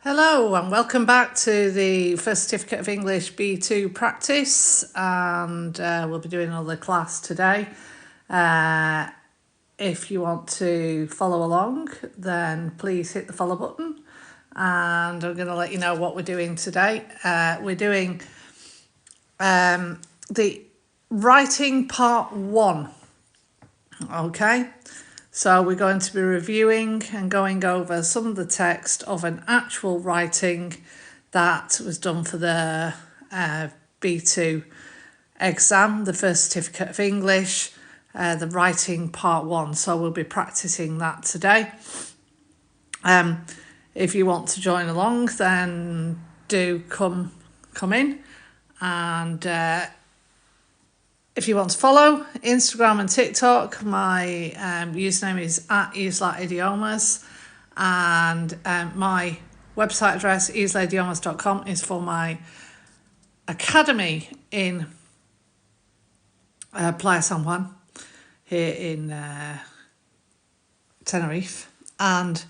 Hello and welcome back to the First Certificate of English B2 practice, and we'll be doing another class today. If you want to follow along, then please hit the follow button, and I'm going to let you know what we're doing today. We're doing the writing part 1, okay? So we're going to be reviewing and going over some of the text of an actual writing that was done for the B2 exam, the First Certificate of English, the writing part 1. So we'll be practicing that today. If you want to join along, then do come in, and if you want to follow Instagram and TikTok, my username is @uselikeidiomas, and my website address, uselikeidiomas.com, is for my academy in Playa San Juan here in Tenerife. And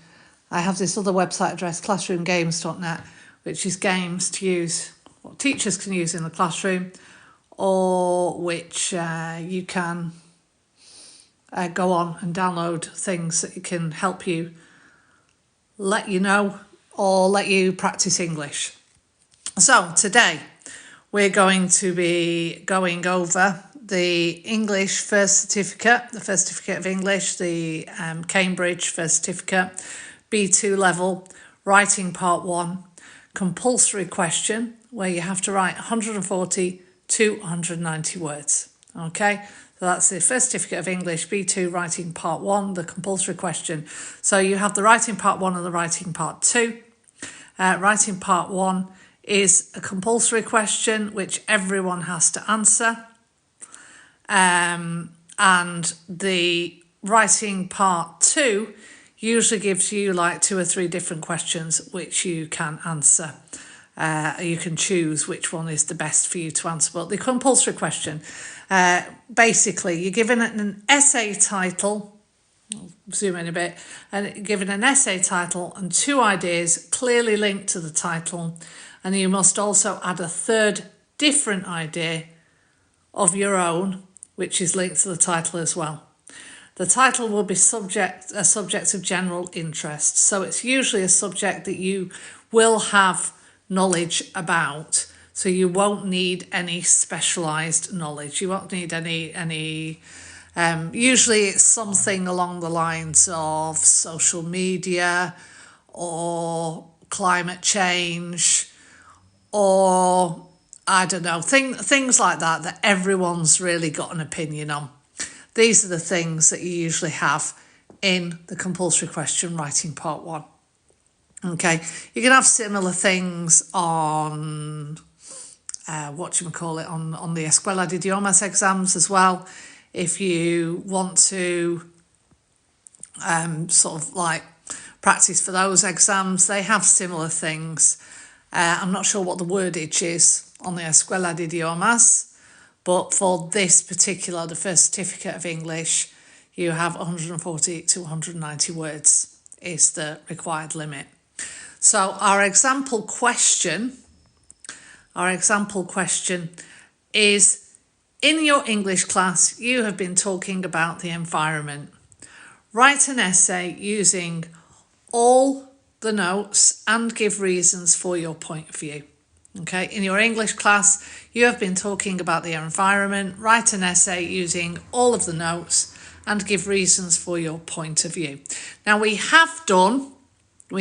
I have this other website address, classroomgames.net, which is games to use, what teachers can use in the classroom, or which you can go on and download things that can help you, let you know, or let you practice English. So today we're going to be going over the English First Certificate, the First Certificate of English, the Cambridge First Certificate, B2 level, writing part 1, compulsory question, where you have to write 140 to 190 words. Okay, so that's the First Certificate of English B2 writing part 1, the compulsory question. So you have the writing part 1 and the writing part 2. Writing part 1 is a compulsory question which everyone has to answer, and the writing part 2 usually gives you like 2 or 3 different questions which you can answer. You can choose which one is the best for you to answer. But the compulsory question, basically, you're given an essay title, I'll zoom in a bit, and given an essay title and 2 ideas clearly linked to the title, and you must also add a third different idea of your own, which is linked to the title as well. The title will be a subject of general interest, so it's usually a subject that you will have knowledge about, so you won't need any specialized knowledge. You won't need any usually it's something along the lines of social media or climate change, or I don't know, things like that everyone's really got an opinion on. These are the things that you usually have in the compulsory question writing part 1. Okay, you can have similar things on on the Escuela de Idiomas exams as well. If you want to sort of like practice for those exams, they have similar things. I'm not sure what the wordage is on the Escuela de Idiomas, but for this particular, the First Certificate of English, you have 140 to 190 words is the required limit. So our example question is, in your English class, you have been talking about the environment. Write an essay using all the notes and give reasons for your point of view. Okay, in your English class, you have been talking about the environment. Write an essay using all of the notes and give reasons for your point of view. Now we have done 2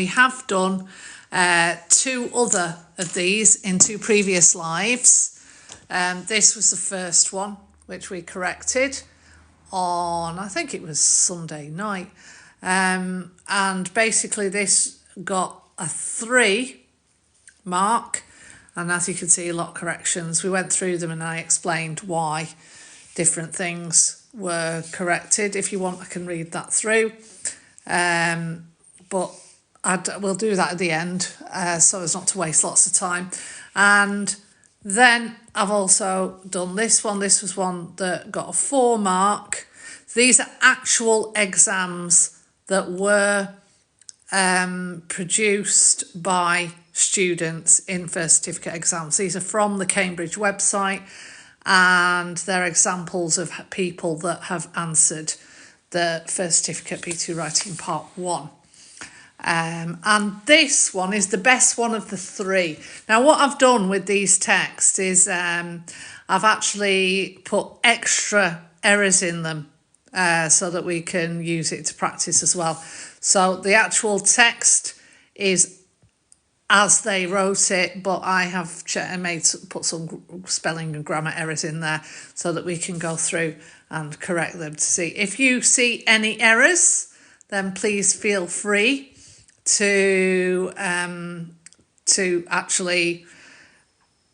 other of these in 2 previous lives. This was the first one, which we corrected on, I think it was Sunday night. And basically this got a 3 mark. And as you can see, a lot of corrections. We went through them and I explained why different things were corrected. If you want, I can read that through. But we'll do that at the end, so as not to waste lots of time. And then I've also done this one. This was one that got a 4 mark. These are actual exams that were produced by students in first certificate exams. These are from the Cambridge website, and they're examples of people that have answered the first certificate B2 writing part 1. And this one is the best one of the 3. Now, what I've done with these texts is I've actually put extra errors in them so that we can use it to practice as well. So the actual text is as they wrote it, but I have put some spelling and grammar errors in there so that we can go through and correct them to see. If you see any errors, then please feel free to actually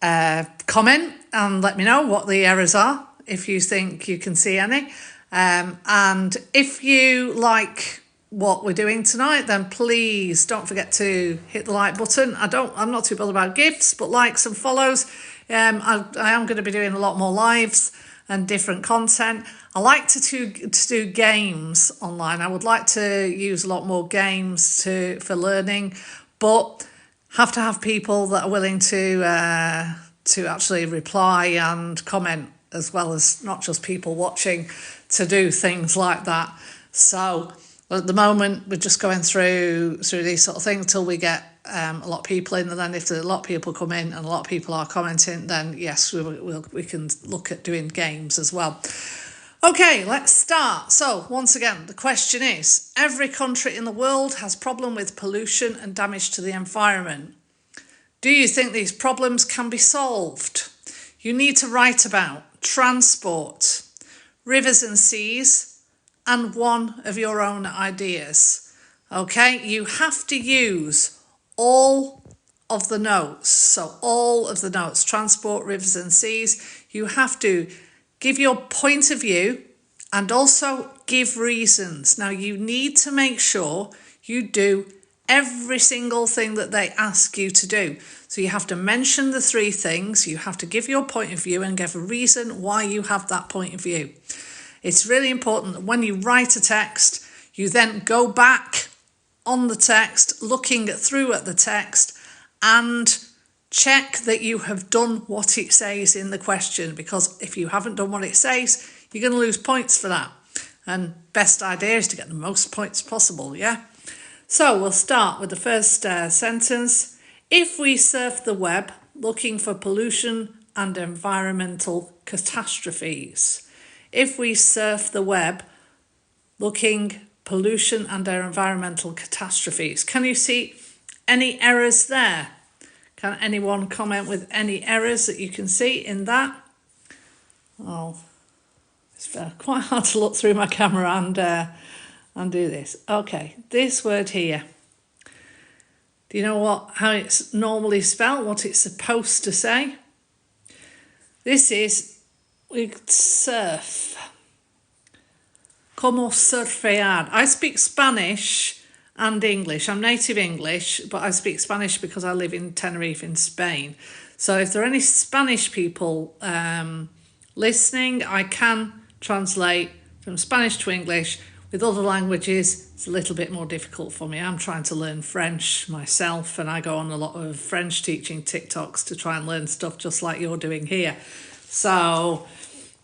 comment and let me know what the errors are if you think you can see any. And if you like what we're doing tonight, then please don't forget to hit the like button. I'm not too bothered about gifts, but likes and follows. I am going to be doing a lot more lives and different content. I like to do games online. I would like to use a lot more games for learning, but have to have people that are willing to actually reply and comment, as well as not just people watching, to do things like that. So at the moment, we're just going through these sort of things till we get a lot of people in, and then if a lot of people come in and a lot of people are commenting, then yes, we can look at doing games as well. Okay, let's start. So once again, the question is, every country in the world has problem with pollution and damage to the environment. Do you think these problems can be solved? You need to write about transport, rivers and seas, and one of your own ideas. Okay, you have to use all of the notes. So all of the notes, transport, rivers and seas, you have to give your point of view and also give reasons. Now you need to make sure you do every single thing that they ask you to do. So you have to mention the 3 things, you have to give your point of view and give a reason why you have that point of view. It's really important that when you write a text, you then go back on the text, looking through at the text, and check that you have done what it says in the question, because if you haven't done what it says, you're going to lose points for that. And best idea is to get the most points possible, yeah? So we'll start with the first sentence. If we surf the web looking for pollution and environmental catastrophes. If we surf the web looking pollution and environmental catastrophes. Can you see any errors there? Can anyone comment with any errors that you can see in that? Oh, it's quite hard to look through my camera and do this. Okay, this word here. Do you know how it's normally spelled, what it's supposed to say? This is surf. Como surfear. I speak Spanish and English. I'm native English, but I speak Spanish because I live in Tenerife in Spain. So if there are any Spanish people listening, I can translate from Spanish to English. With other languages, it's a little bit more difficult for me. I'm trying to learn French myself, and I go on a lot of French teaching TikToks to try and learn stuff just like you're doing here. So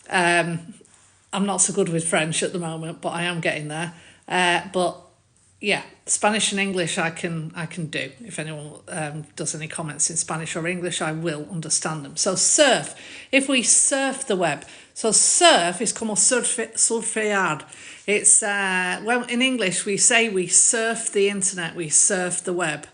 I'm not so good with French at the moment, but I am getting there. But yeah, Spanish and English I can do. If anyone does any comments in Spanish or English, I will understand them. So surf. If we surf the web. So surf is como surfear. It's well, in English we say we surf the internet, we surf the web.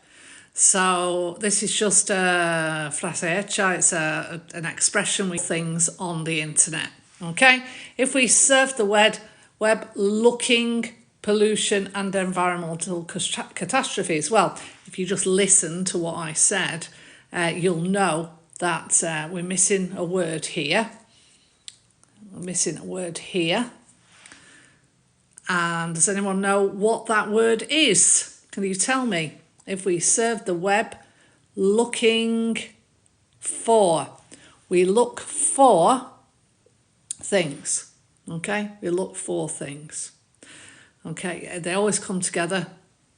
So this is just a frase hecha. It's an expression with things on the internet. Okay, if we surf the web looking pollution and environmental catastrophes. Well, if you just listen to what I said, you'll know that we're missing a word here. We're missing a word here. And does anyone know what that word is? Can you tell me? If we surf the web looking for, we look for things. Okay, we look for things. Okay, they always come together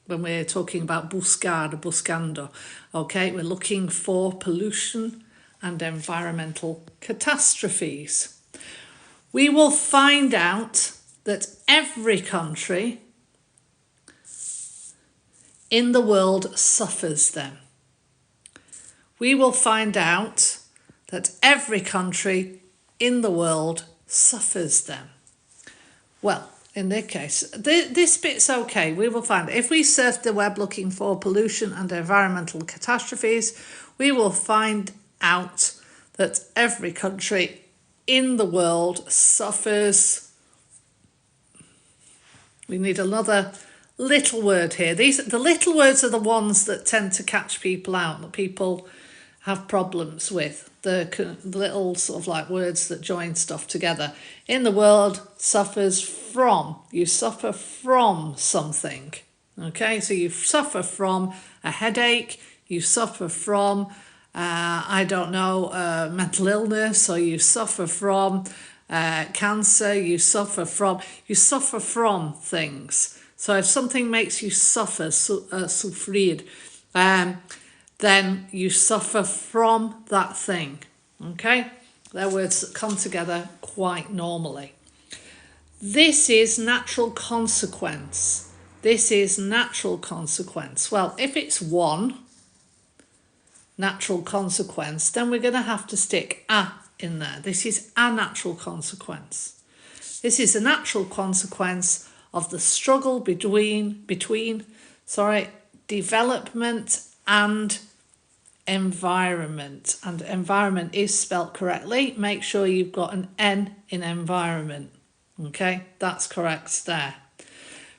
when we're talking about buscar or buscando. Okay, we're looking for pollution and environmental catastrophes. We will find out that every country in the world suffers them. We will find out that every country in the world suffers them. Well, in this case, this bit's okay. We will find if we surf the web looking for pollution and environmental catastrophes, we will find out that every country in the world suffers. We need another little word here. The little words are the ones that tend to catch people out, that people have problems with. The little sort of like words that join stuff together. In the world suffers from. You suffer from something. Okay, so you suffer from a headache, you suffer from, mental illness, or you suffer from cancer, you suffer from things. So if something makes you suffer, sufrir, then you suffer from that thing. Okay? They're words that come together quite normally. This is natural consequence. This is natural consequence. Well, if it's one natural consequence, then we're going to have to stick a in there. This is a natural consequence. This is a natural consequence of the struggle between development and environment. And environment is spelt correctly. Make sure you've got an N in environment. Okay, that's correct there.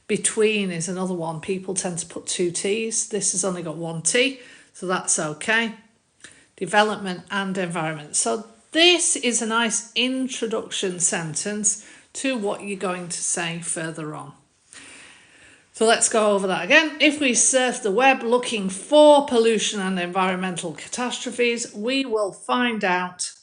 Between is another one. People tend to put two T's. This has only got one T, so that's okay. Development and environment. So this is a nice introduction sentence to what you're going to say further on. So let's go over that again. If we surf the web looking for pollution and environmental catastrophes, we will find out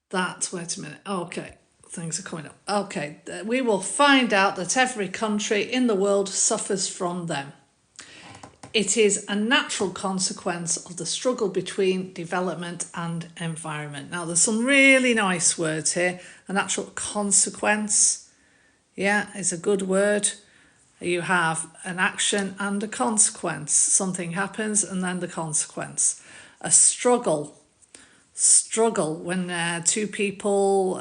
that, wait a minute, okay, things are coming up. Okay, we will find out that every country in the world suffers from them. It is a natural consequence of the struggle between development and environment. Now, there's some really nice words here. A natural consequence, yeah, is a good word. You have an action and a consequence. Something happens and then the consequence. A struggle when two people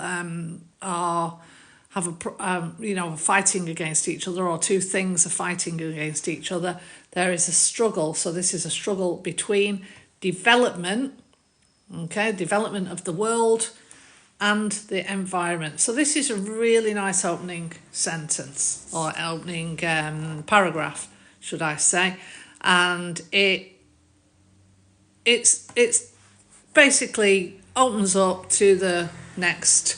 fighting against each other, or two things are fighting against each other. There is a struggle. So this is a struggle between development of the world and the environment. So this is a really nice opening sentence, or opening paragraph, should I say. And it's basically opens up to the next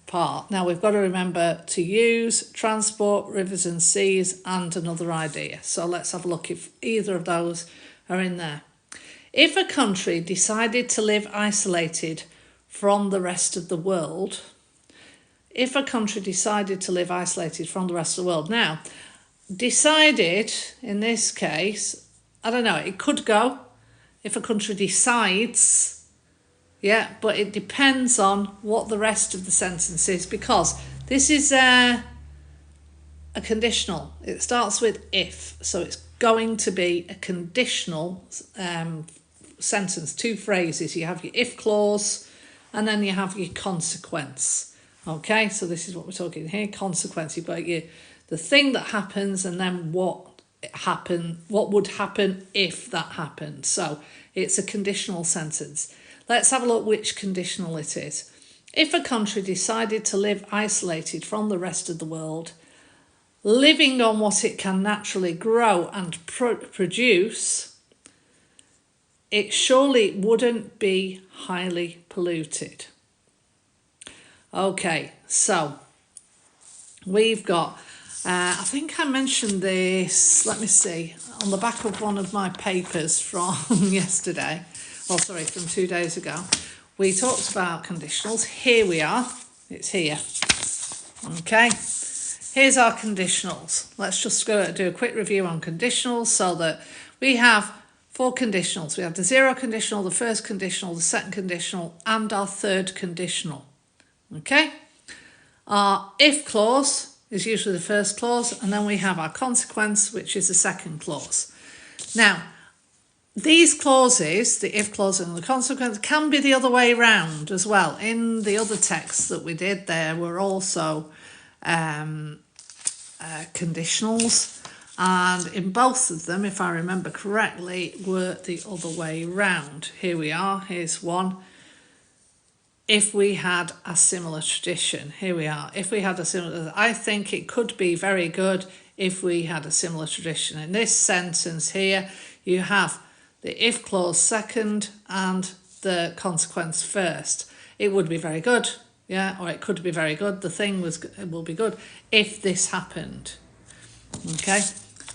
part. Now we've got to remember to use transport, rivers and seas, and another idea. So let's have a look if either of those are in there. If a country decided to live isolated from the rest of the world, now, decided in this case, I don't know, it could go if a country decides, yeah, but it depends on what the rest of the sentence is, because this is a conditional. It starts with if, so it's going to be a conditional sentence, two phrases. You have your if clause and then you have your consequence. Okay, so this is what we're talking here, consequence. You've got the thing that happens and then what would happen if that happened. So it's a conditional sentence. Let's have a look which conditional it is. If a country decided to live isolated from the rest of the world, living on what it can naturally grow and produce, it surely wouldn't be highly polluted. Okay, so we've got, I think I mentioned this, let me see, on the back of one of my papers from from 2 days ago. We talked about conditionals. Here we are, it's here. Okay, here's our conditionals. Let's just go do a quick review on conditionals so that we have 4 conditionals. We have the 0 conditional, the first conditional, the second conditional, and our third conditional. Okay? Our if clause is usually the first clause, and then we have our consequence, which is the second clause. Now, these clauses, the if clause and the consequence, can be the other way round as well. In the other texts that we did, there were also conditionals, and in both of them, if I remember correctly, were the other way round. Here we are, here's one. If we had a similar tradition, here we are. If we had a similar, I think it could be very good if we had a similar tradition. In this sentence here, you have the if clause second and the consequence first. It would be very good, yeah, or it could be very good. The thing will be good if this happened. Okay,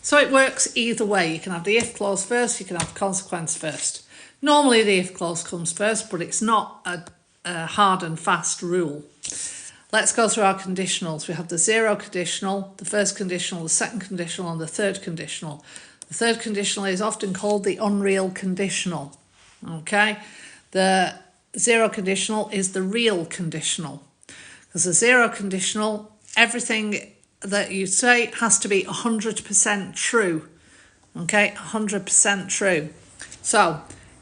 so it works either way. You can have the if clause first, you can have the consequence first. Normally the if clause comes first, but it's not a hard and fast rule. Let's go through our conditionals. We have the 0 conditional, the first conditional, the second conditional, and the third conditional. The third conditional is often called the unreal conditional. Okay, the 0 conditional is the real conditional, because the 0 conditional, everything that you say has to be 100% true. Okay, 100% true. So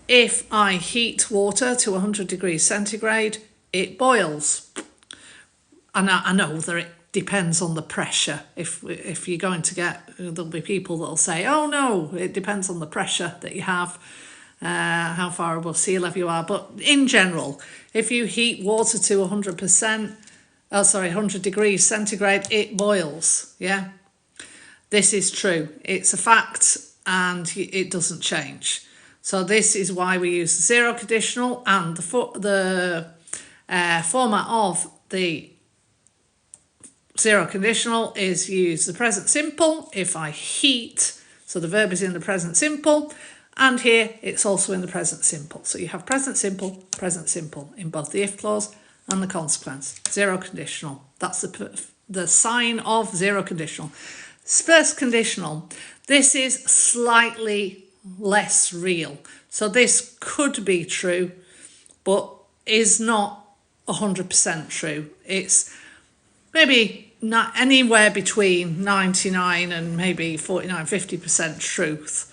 if I heat water to 100 degrees centigrade, it boils. And I know that it depends on the pressure. If you're going to get, there'll be people that'll say, oh no, it depends on the pressure that you have, how far above sea level you are. But in general, if you heat water to 100 degrees centigrade, it boils. Yeah, this is true. It's a fact and it doesn't change. So this is why we use the 0 conditional, and the format of the 0 conditional is use the present simple if I heat, so the verb is in the present simple, and here it's also in the present simple. So you have present simple in both the if clause and the consequence. 0 conditional, that's the sign of 0 conditional. First conditional, this is slightly less real. So this could be true, but is not 100% true. It's maybe not anywhere between 99 and maybe 49-50% truth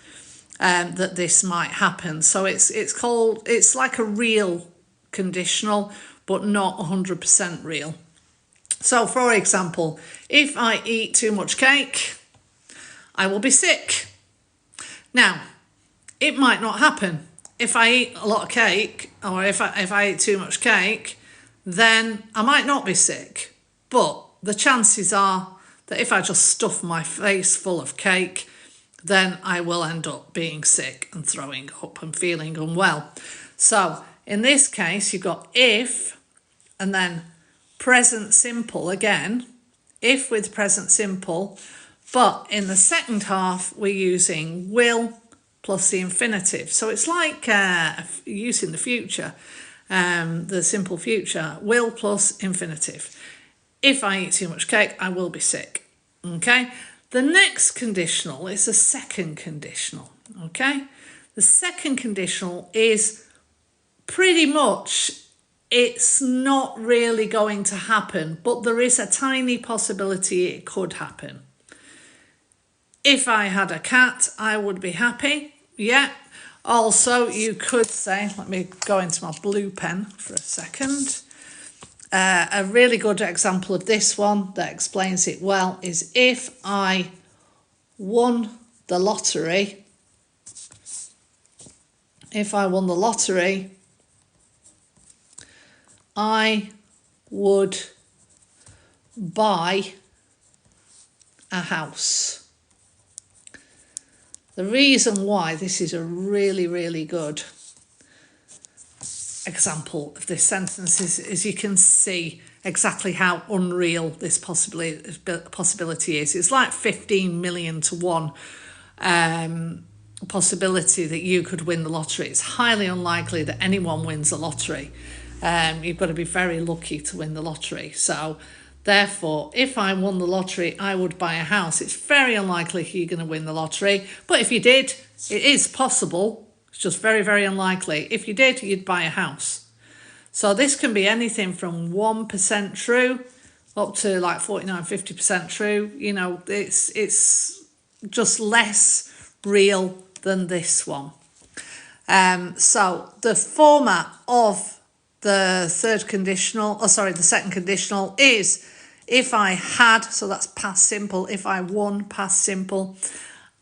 that this might happen. So it's like a real conditional, but not 100% real. So for example, if I eat too much cake, I will be sick. Now, it might not happen. If I eat a lot of cake, or if I eat too much cake, then I might not be sick. But the chances are that if I just stuff my face full of cake, then I will end up being sick and throwing up and feeling unwell. So in this case, you've got if, and then present simple again, if with present simple, but in the second half, we're using will plus the infinitive. So it's like using the future, the simple future, will plus infinitive. If I eat too much cake, I will be sick. Okay. The next conditional is the second conditional. Okay. The second conditional is pretty much, it's not really going to happen, but there is a tiny possibility it could happen. If I had a cat, I would be happy. Yeah. Also, you could say, let me go into my blue pen for a second. A really good example of this one that explains it well is if I won the lottery, I would buy a house. The reason why this is a really, really good example of this sentence is you can see exactly how unreal this possibility is. It's like 15 million to 1 possibility that you could win the lottery. It's highly unlikely that anyone wins the lottery. You've got to be very lucky to win the lottery. So Therefore, if I won the lottery, I would buy a house. It's very unlikely you're going to win the lottery. But if you did, it is possible. It's just very, very unlikely. If you did, you'd buy a house. So this can be anything from 1% true up to like 49, 50% true. You know, it's just less real than this one. So the format of the the second conditional is if I had, so that's past simple, if I won, past simple,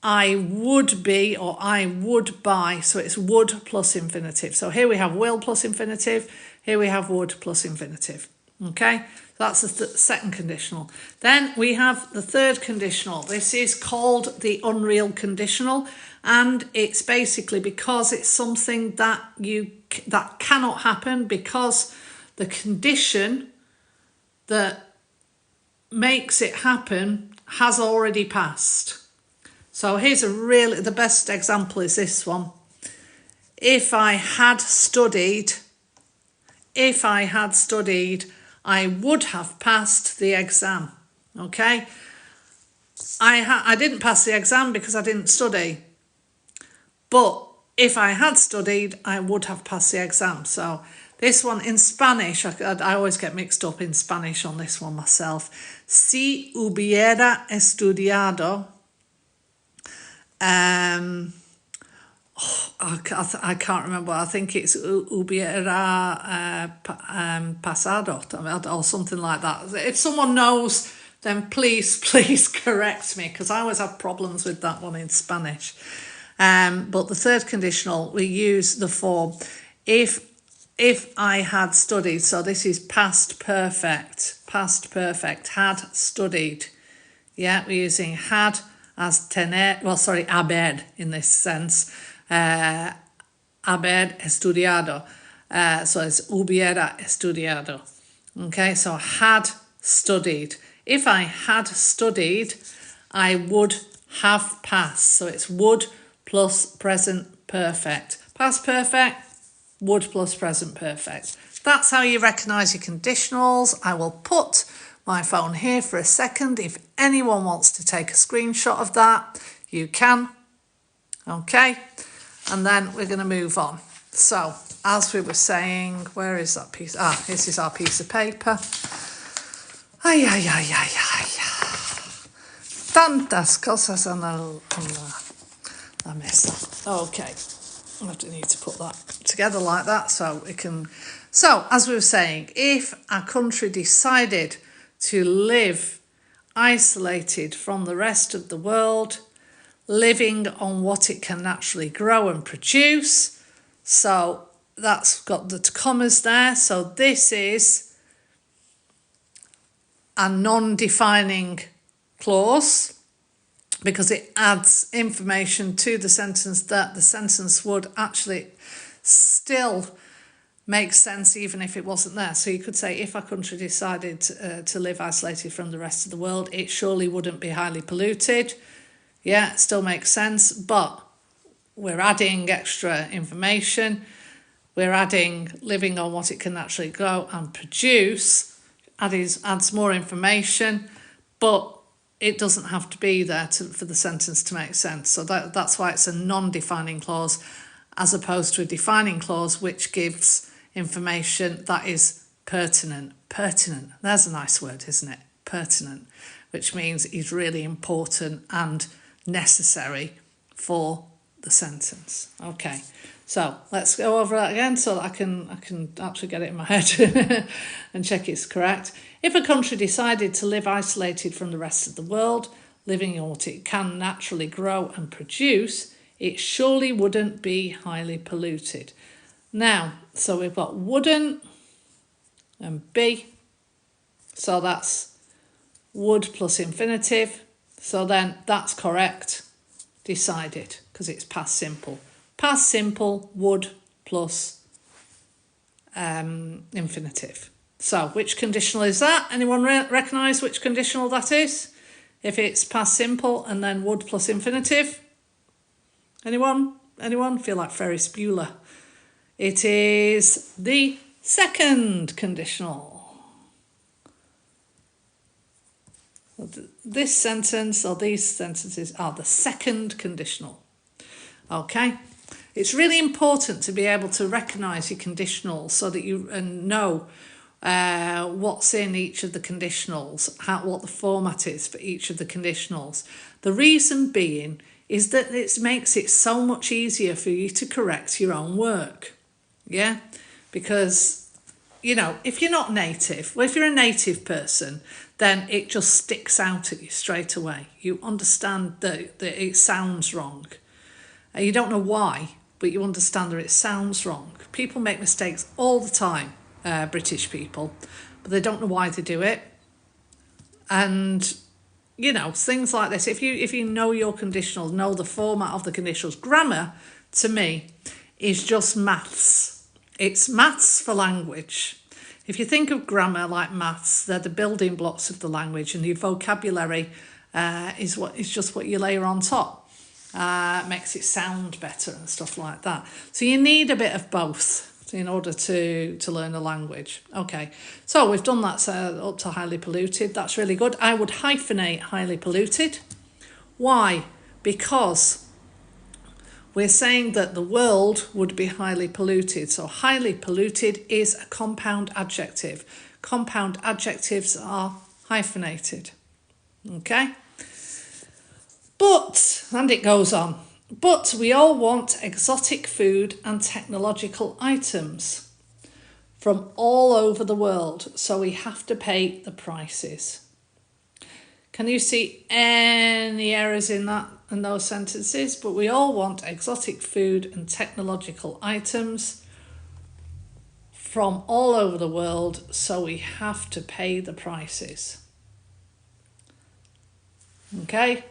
I would be or I would buy, so it's would plus infinitive. So here we have will plus infinitive, here we have would plus infinitive. Okay, that's the second conditional. Then we have the third conditional. This is called the unreal conditional, and it's basically because it's something that cannot happen, because the condition that makes it happen has already passed. So here's the best example is this one. If I had studied, I would have passed the exam. Okay, I didn't pass the exam because I didn't study, but if I had studied, I would have passed the exam. So this one in Spanish, I always get mixed up in Spanish on this one myself. Si hubiera estudiado, I can't remember. I think it's hubiera pasado or something like that. If someone knows, then please correct me, because I always have problems with that one in Spanish. But the third conditional, we use the form if I had studied. So this is past perfect, had studied. Yeah, we're using had as tener, haber in this sense. Haber estudiado. So it's hubiera estudiado. Okay, so had studied. If I had studied, I would have passed. So it's would plus present perfect. Past perfect, would plus present perfect. That's how you recognise your conditionals. I will put my phone here for a second. If anyone wants to take a screenshot of that, you can. Okay, and then we're going to move on. So, as we were saying, where is that piece? This is our piece of paper. Tantas cosas en la mesa. Okay, I need to put that together like that so it can. So, as we were saying, if a country decided to live isolated from the rest of the world, living on what it can naturally grow and produce, so that's got the commas there. So this is a non-defining clause because it adds information to the sentence that the sentence would actually still make sense even if it wasn't there. So you could say, if a country decided to live isolated from the rest of the world, it surely wouldn't be highly polluted. Yeah, it still makes sense, but we're adding extra information. We're adding living on what it can naturally grow and produce, adds more information, but it doesn't have to be there for the sentence to make sense. So that's why it's a non-defining clause as opposed to a defining clause which gives information that is pertinent. Pertinent, there's a nice word, isn't it? Pertinent, which means is really important and necessary for the sentence. Okay, so let's go over that again so that I can actually get it in my head and check it's correct. If a country decided to live isolated from the rest of the world, living on what it can naturally grow and produce, it surely wouldn't be highly polluted. Now, so we've got wouldn't and be. So that's would plus infinitive. So then that's correct. Decided, because it's past simple. Past simple, would plus infinitive. So which conditional is that? Anyone recognise which conditional that is? If it's past simple and then would plus infinitive? Anyone? Feel like Ferris Bueller. It is the second conditional. This sentence or these sentences are the second conditional. Okay? It's really important to be able to recognise your conditionals so that you know what's in each of the conditionals, what the format is for each of the conditionals. The reason being is that it makes it so much easier for you to correct your own work. Yeah? Because, you know, if you're not native, well, if you're a native person, then it just sticks out at you straight away. You understand that it sounds wrong. You don't know why, but you understand that it sounds wrong. People make mistakes all the time, British people, but they don't know why they do it. And, you know, things like this, if you know your conditionals, know the format of the conditionals, grammar, to me, is just maths. It's maths for language. If you think of grammar like maths, they're the building blocks of the language, and your vocabulary is just what you layer on top. Makes it sound better and stuff like that. So you need a bit of both in order to learn a language. Okay, so we've done that up to highly polluted. That's really good. I would hyphenate highly polluted. Why? Because we're saying that the world would be highly polluted. So highly polluted is a compound adjective. Compound adjectives are hyphenated. Okay? But, and it goes on, but we all want exotic food and technological items from all over the world, so we have to pay the prices. Can you see any errors in those sentences? But we all want exotic food and technological items from all over the world, so we have to pay the prices. Okay?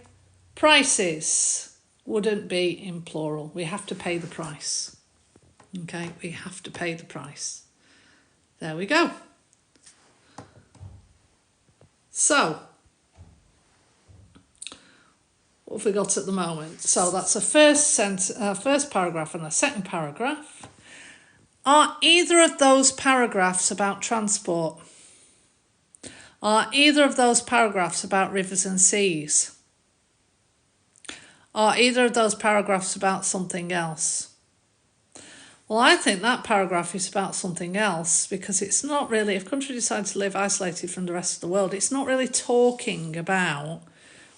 Prices wouldn't be in plural. We have to pay the price. Okay, we have to pay the price. There we go. So, what have we got at the moment? So that's a first paragraph and a second paragraph. Are either of those paragraphs about transport? Are either of those paragraphs about rivers and seas? Are either of those paragraphs about something else? Well, I think that paragraph is about something else, because it's not really, if country decides to live isolated from the rest of the world, it's not really talking about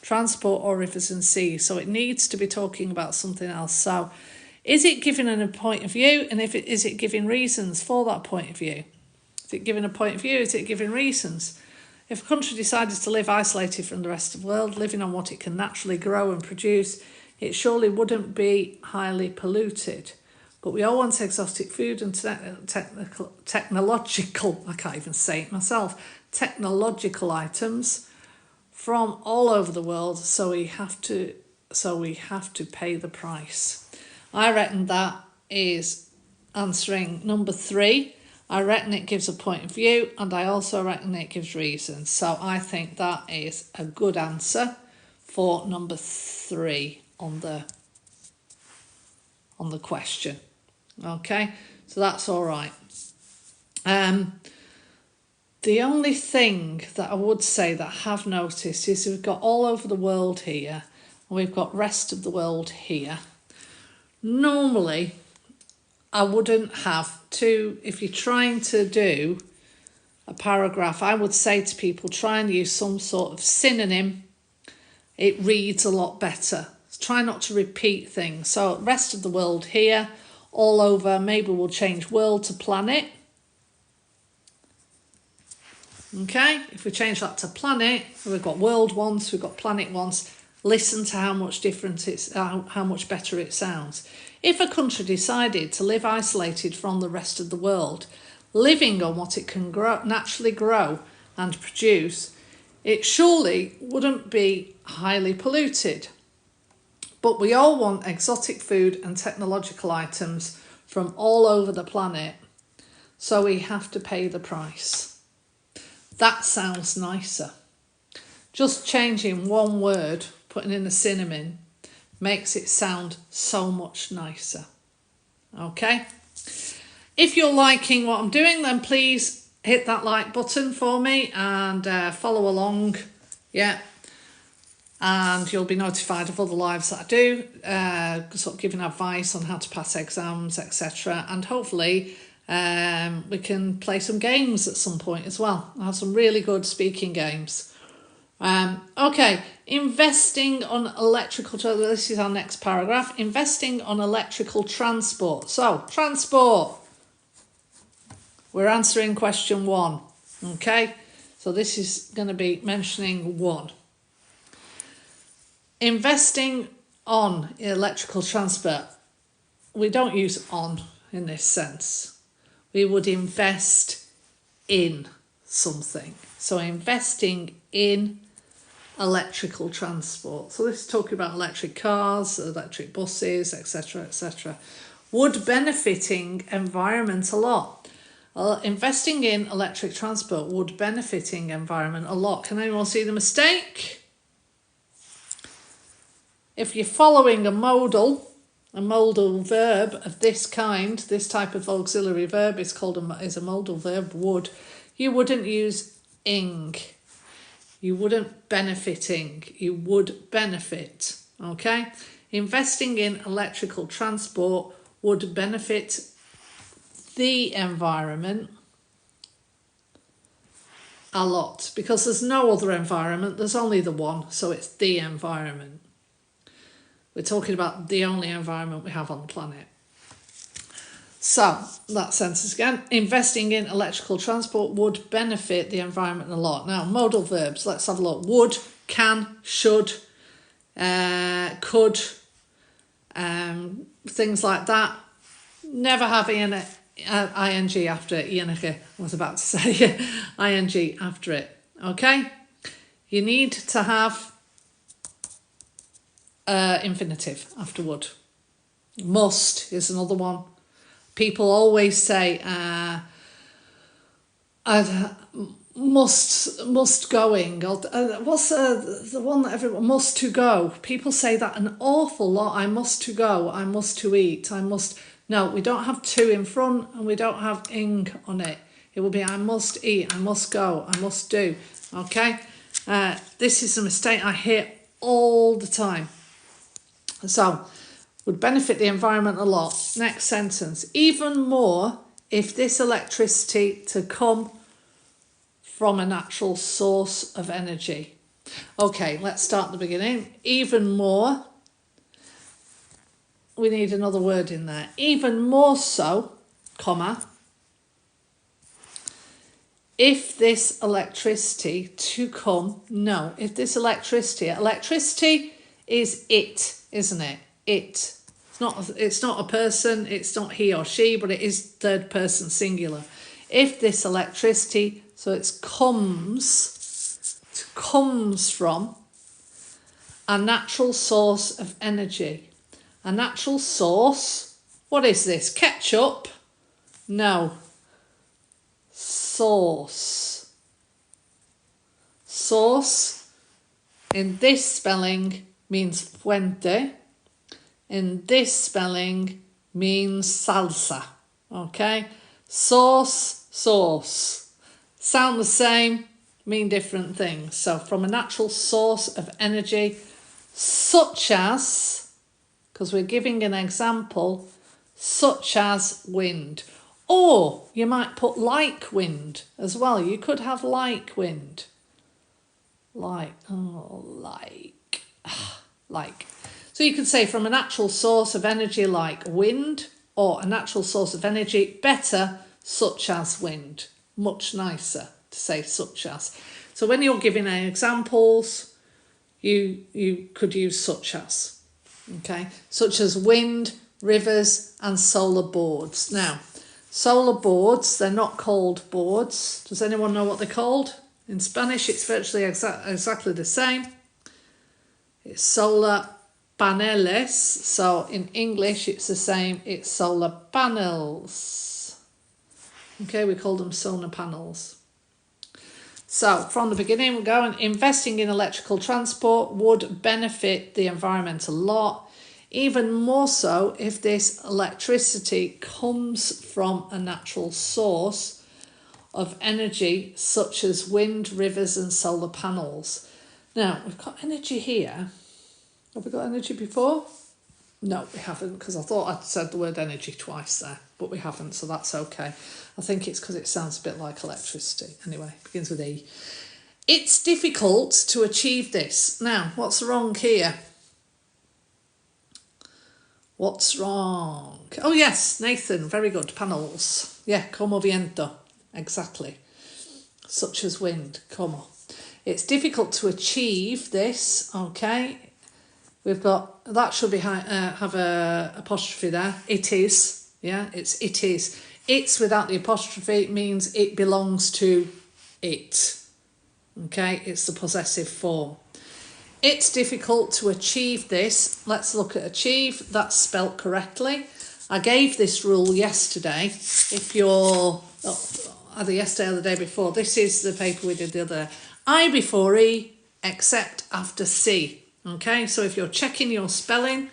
transport or rivers and seas, so it needs to be talking about something else. So is it giving a point of view, and is it giving reasons for that point of view? Is it giving a point of view? Is it giving reasons? If a country decided to live isolated from the rest of the world, living on what it can naturally grow and produce, it surely wouldn't be highly polluted. But we all want exotic food and technological, I can't even say it myself, technological items from all over the world, so we have to pay the price. I reckon that is answering number 3. I reckon it gives a point of view, and I also reckon it gives reasons. So I think that is a good answer for number 3 on the question. Okay, so that's all right. The only thing that I would say that I have noticed is we've got all over the world here, and we've got rest of the world here. Normally, I wouldn't have to, if you're trying to do a paragraph, I would say to people, try and use some sort of synonym. It reads a lot better. Try not to repeat things. So rest of the world here, all over, maybe we'll change world to planet. Okay, if we change that to planet, we've got world once, we've got planet once. Listen to how much different how much better it sounds. If a country decided to live isolated from the rest of the world, living on what it can naturally grow and produce, it surely wouldn't be highly polluted. But we all want exotic food and technological items from all over the planet, so we have to pay the price. That sounds nicer. Just changing one word, putting in a synonym, makes it sound so much nicer. Okay? If you're liking what I'm doing, then please hit that like button for me and follow along Yeah. And you'll be notified of other lives that I do, sort of giving advice on how to pass exams, etc. And hopefully we can play some games at some point as well. I have some really good speaking games. Okay, investing on electrical, this is our next paragraph, investing on electrical transport. So, transport, we're answering question 1, okay? So this is going to be mentioning 1. Investing on electrical transport, we don't use on in this sense. We would invest in something. So investing in electrical transport. So this is talking about electric cars, electric buses, etc., etc. Would benefiting environment a lot. Investing in electric transport would benefiting environment a lot. Can anyone see the mistake? If you're following a modal verb of this kind, this type of auxiliary verb is called a modal verb, would, you wouldn't use ing. You wouldn't benefiting, you would benefit, okay? Investing in electrical transport would benefit the environment a lot, because there's no other environment, there's only the one, so it's the environment. We're talking about the only environment we have on the planet. So, that sentence again, investing in electrical transport would benefit the environment a lot. Now, modal verbs, let's have a look. Would, can, should, could, things like that. Never have ing after it. I was about to say ing after it. Okay? You need to have infinitive after would. Must is another one. People always say must going, or what's the one that everyone must to go. People say that an awful lot. I must to go, I must to eat, I must. No, we don't have to in front and we don't have ing on it. It will be I must eat, I must go, I must do. Okay, this is a mistake I hear all the time. So, would benefit the environment a lot. Next sentence. Even more if this electricity to come from a natural source of energy. Okay, let's start at the beginning. Even more. We need another word in there. Even more so, comma, if this electricity to come, no, if this electricity is it, isn't it? It. It's not a person, it's not he or she, but it is third person singular. If this electricity, so it comes from a natural source of energy. A natural source, what is this? Ketchup? No. Source. Source in this spelling means fuente. In this spelling means salsa. Okay? Source, source. Sound the same, mean different things. So from a natural source of energy, such as, because we're giving an example, such as wind. Or you might put like wind as well. You could have like wind. Like. So you could say from a natural source of energy like wind, or a natural source of energy better, such as wind. Much nicer to say such as. So when you're giving examples, you could use such as. Okay, such as wind, rivers and solar boards. Now, solar boards, they're not called boards. Does anyone know what they're called? In Spanish, it's virtually exactly the same. It's solar paneles. So in English, it's the same. It's solar panels. Okay, we call them solar panels. So from the beginning, we're going, investing in electrical transport would benefit the environment a lot. Even more so if this electricity comes from a natural source of energy such as wind, rivers and solar panels. Now, we've got energy here. Have we got energy before? No, we haven't, because I thought I'd said the word energy twice there, but we haven't, so that's okay. I think it's because it sounds a bit like electricity. Anyway, it begins with E. It's difficult to achieve this. Now, what's wrong here? What's wrong? Oh, yes, Nathan, very good. Panels. Yeah, como viento. Exactly. Such as wind. Como. It's difficult to achieve this, okay? We've got, that should be have a apostrophe there. It is, yeah, it is. It's without the apostrophe means it belongs to it, okay? It's the possessive form. It's difficult to achieve this. Let's look at achieve. That's spelt correctly. I gave this rule yesterday. If you're, either yesterday or the day before, this is the paper we did the other day. I before E, except after C. Okay, so if you're checking your spelling,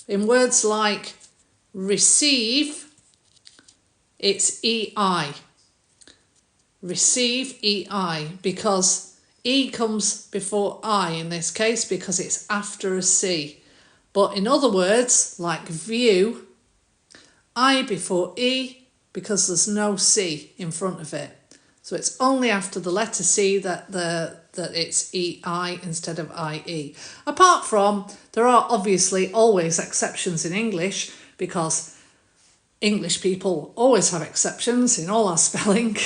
in words like receive, it's EI. Receive, EI, because E comes before I in this case because it's after a C. But in other words, like view, I before E because there's no C in front of it. So it's only after the letter C that it's EI instead of IE. Apart from, there are obviously always exceptions in English because English people always have exceptions in all our spelling.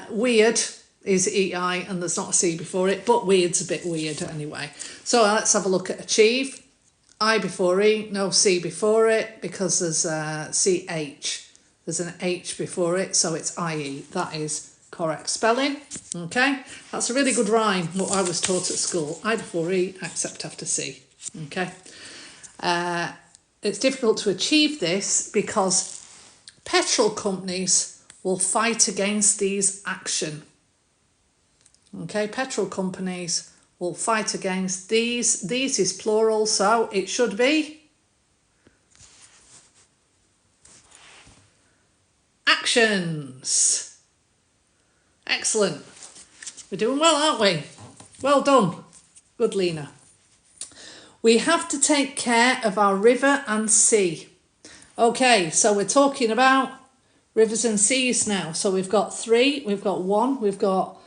Weird is EI and there's not a C before it, but weird's a bit weird anyway. So let's have a look at achieve. I before E, no C before it because there's CH. There's an H before it, so it's IE. That is correct spelling. Okay, that's a really good rhyme, what I was taught at school. I before E, except after C. Okay. It's difficult to achieve this because petrol companies will fight against these action. Okay, petrol companies will fight against these. These is plural, so it should be actions. Excellent. We're doing well, aren't we? Well done. Good, Lena. We have to take care of our river and sea. Okay, so we're talking about rivers and seas now. So we've got three, we've got one, we've got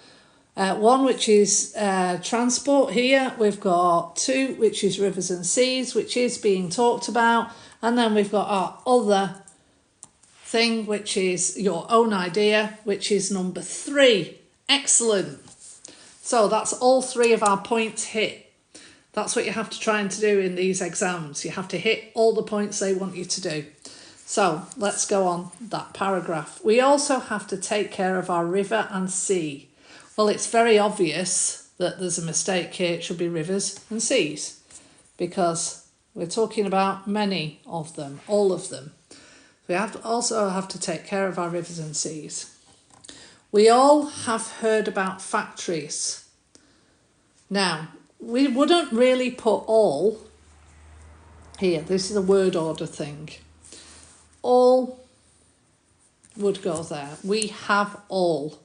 one which is transport here, we've got two which is rivers and seas, which is being talked about, and then we've got our other thing, which is your own idea, which is number 3. Excellent. So that's all 3 of our points hit. That's what you have to try and to do in these exams. You have to hit all the points they want you to do. So let's go on that paragraph. We also have to take care of our river and sea. Well, it's very obvious that there's a mistake here. It should be rivers and seas because we're talking about many of them, all of them. We also have to take care of our rivers and seas. We all have heard about factories. Now, we wouldn't really put all here. This is a word order thing. All would go there. We have all.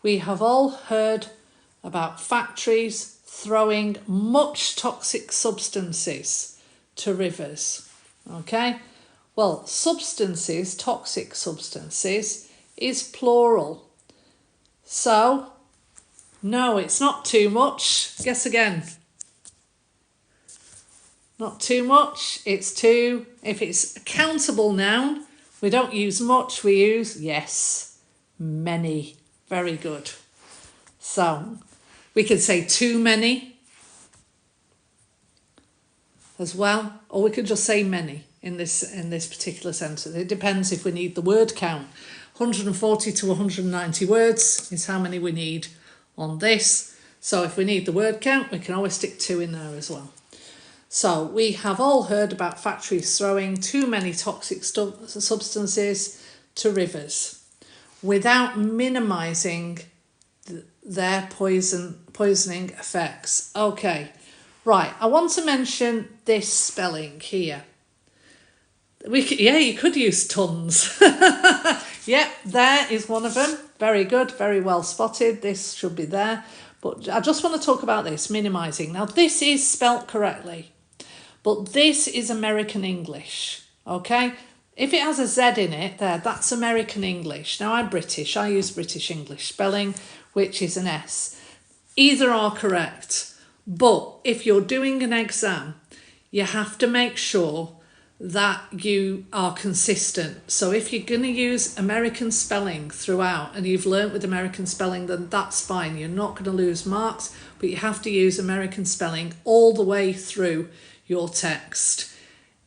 We have all heard about factories throwing much toxic substances to rivers. Okay? Well, substances, toxic substances, is plural. So, no, it's not too much. Guess again. Not too much. It's too, if it's a countable noun, we don't use much, we use, yes, many. Very good. So, we could say too many as well, or we could just say many in this particular sentence. It depends if we need the word count. 140 to 190 words is how many we need on this. So if we need the word count, we can always stick 2 in there as well. So we have all heard about factories throwing too many toxic substances to rivers without minimising their poisoning effects. Okay, right, I want to mention this spelling here. You could use tons. Yep, there is one of them. Very good, very well spotted. This should be there. But I just want to talk about this, minimising. Now, this is spelt correctly, but this is American English, okay? If it has a Z in it, that's American English. Now, I'm British. I use British English spelling, which is an S. Either are correct. But if you're doing an exam, you have to make sure that you are consistent. So if you're going to use American spelling throughout and you've learnt with American spelling, then that's fine. You're not going to lose marks, but you have to use American spelling all the way through your text.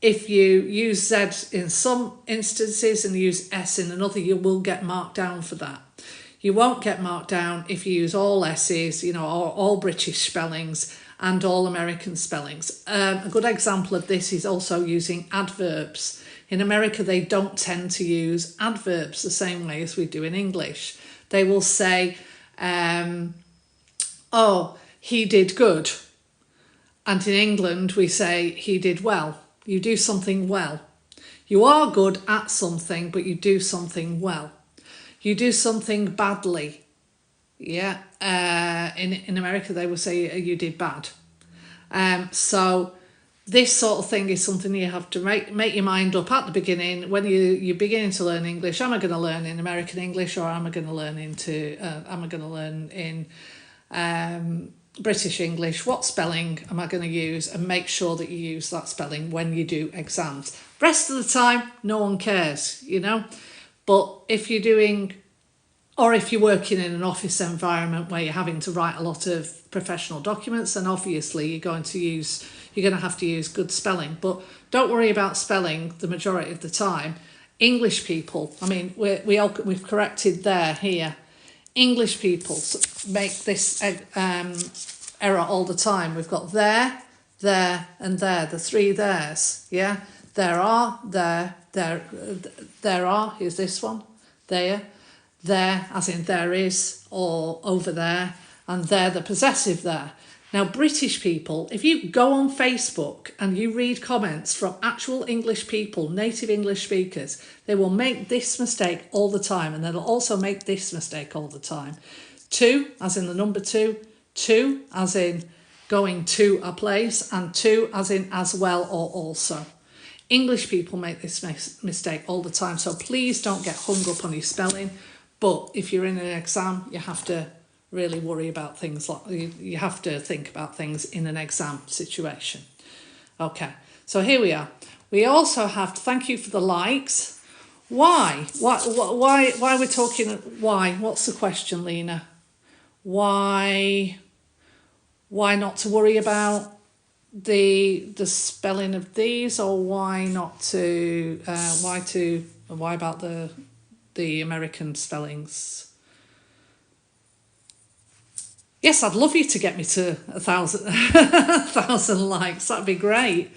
If you use Z in some instances and use S in another, you will get marked down for that. You won't get marked down if you use all S's, all British spellings and all American spellings. A good example of this is also using adverbs. In America, they don't tend to use adverbs the same way as we do in English. They will say, oh, he did good. And in England, we say he did well. You do something well. You are good at something, but you do something well. You do something badly. Yeah. In America, they will say you did bad. So this sort of thing is something you have to make your mind up at the beginning when you're beginning to learn English. Am I going to learn in American English, or am I going to learn in British English? What spelling am I going to use? And make sure that you use that spelling when you do exams. Rest of the time, no one cares, But if you're doing, or if you're working in an office environment where you're having to write a lot of professional documents, then obviously you're going to have to use good spelling. But don't worry about spelling the majority of the time. English people, we've corrected here. English people make this error all the time. We've got there, and there, the three there's, yeah? There are, there are, here's this one, there, as in there is, or over there, and there, the possessive there. Now, British people, if you go on Facebook and you read comments from actual English people, native English speakers, they will make this mistake all the time, and they'll also make this mistake all the time. To, as in the number two, as in going to a place, and to, as in as well or also. English people make this mistake all the time, so please don't get hung up on your spelling. But if you're in an exam, you have to really worry about things like you have to think about things in an exam situation. Okay, so here we are. We also have to thank you for the likes. Why we're talking? Why? What's the question, Lena? Why not to worry about the spelling of these, or why about the American spellings? Yes, I'd love you to get me to 1,000 likes. That'd be great.